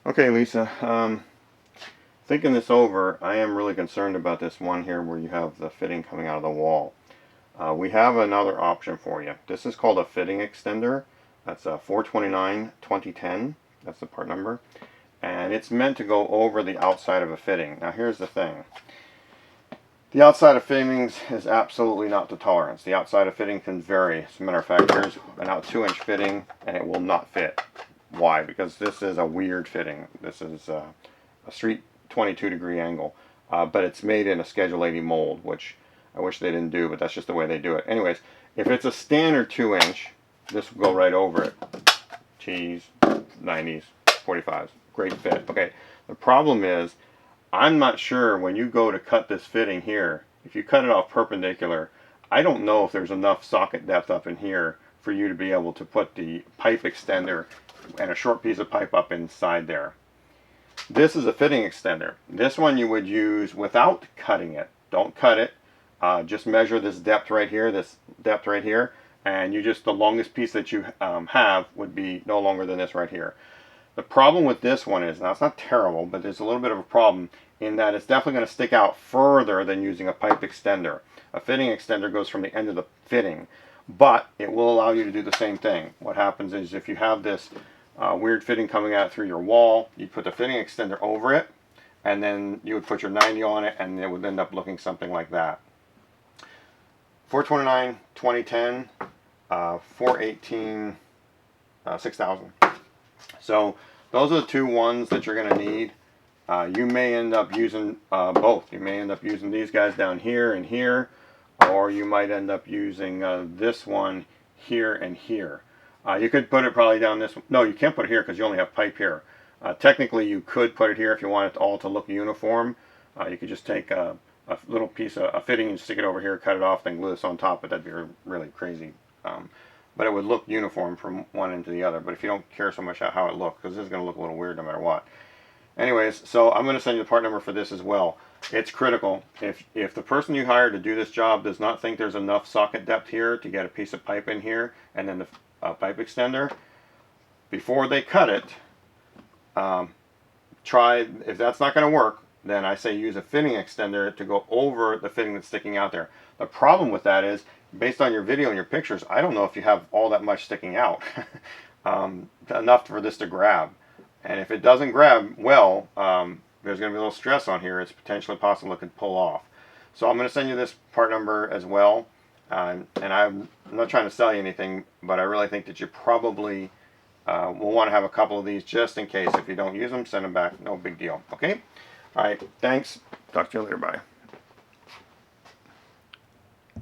Okay, Lisa, thinking this over, I am really concerned about this one here where you have the fitting coming out of the wall. We have another option for you. This is called a fitting extender. That's a 429-2010. That's the part number. And it's meant to go over the outside of a fitting. Now here's the thing. The outside of fittings is absolutely not the tolerance. The outside of fitting can vary. As a matter of fact, here's an out 2-inch fitting and it will not fit. Why? Because this is a weird fitting. This is a street 22-degree angle, but it's made in a Schedule 80 mold, which I wish they didn't do, but that's just the way they do it. Anyways, if it's a standard 2-inch, this will go right over it. Cheese, 90s, 45s, great fit. Okay, the problem is, I'm not sure when you go to cut this fitting here, if you cut it off perpendicular, I don't know if there's enough socket depth up in here for you to be able to put the pipe extender and a short piece of pipe up inside there. This is a fitting extender. This one you would use without cutting it. Don't cut it. Just measure this depth right here, and you just, the longest piece that you have would be no longer than this right here. The problem with this one is, now it's not terrible, but there's a little bit of a problem in that it's definitely going to stick out further than using a pipe extender. A fitting extender goes from the end of the fitting, but it will allow you to do the same thing. What happens is if you have this weird fitting coming out through your wall, you put the fitting extender over it, and then you would put your 90 on it, and it would end up looking something like that. 429-2010, 418, 6000. So those are the two ones that you're going to need. You may end up using both. You may end up using these guys down here and here, or you might end up using this one here and here. You could put it probably down this one. No, you can't put it here because you only have pipe here. Technically, you could put it here if you want it all to look uniform. You could just take a little piece of a fitting and stick it over here, cut it off, then glue this on top, but that'd be really crazy. But it would look uniform from one end to the other. But if you don't care so much how it looks, because this is going to look a little weird no matter what. Anyways, so I'm going to send you the part number for this as well. It's critical. If the person you hire to do this job does not think there's enough socket depth here to get a piece of pipe in here, and then the pipe extender, before they cut it, try, if that's not going to work, then I say use a fitting extender to go over the fitting that's sticking out there. The problem with that is, based on your video and your pictures, I don't know if you have all that much sticking out. Enough for this to grab. And if it doesn't grab well, there's going to be a little stress on here. It's potentially possible it could pull off. So I'm going to send you this part number as well. And I'm not trying to sell you anything, but I really think that you probably will want to have a couple of these just in case. If you don't use them, send them back. No big deal. Okay? All right. Thanks. Talk to you later. Bye.